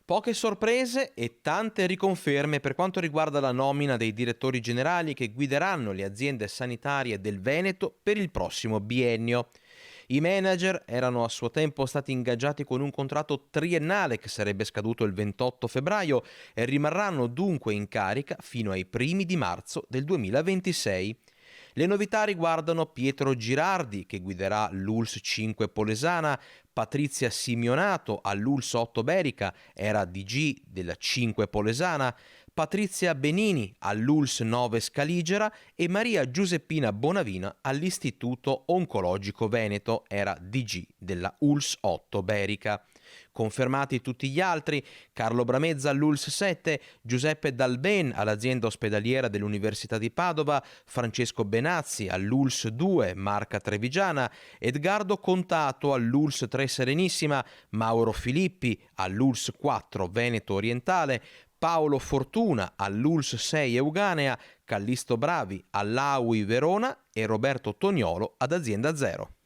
Poche sorprese e tante riconferme per quanto riguarda la nomina dei direttori generali che guideranno le aziende sanitarie del Veneto per il prossimo biennio. I manager erano a suo tempo stati ingaggiati con un contratto triennale che sarebbe scaduto il 28 febbraio e rimarranno dunque in carica fino ai primi di marzo del 2026. Le novità riguardano Pietro Girardi, che guiderà l'ULSS 5 Polesana, Patrizia Simionato all'ULSS 8 Berica, era DG della 5 Polesana, Patrizia Benini all'ULSS 9 Scaligera e Maria Giuseppina Bonavina all'Istituto Oncologico Veneto, era DG della ULSS 8 Berica. Confermati tutti gli altri, Carlo Bramezza all'ULSS 7, Giuseppe Dalben all'azienda ospedaliera dell'Università di Padova, Francesco Benazzi all'ULSS 2 Marca Trevigiana, Edgardo Contato all'ULSS 3 Serenissima, Mauro Filippi all'ULSS 4 Veneto Orientale, Paolo Fortuna all'ULSS 6 Euganea, Callisto Bravi all'AUI Verona e Roberto Toniolo ad Azienda Zero.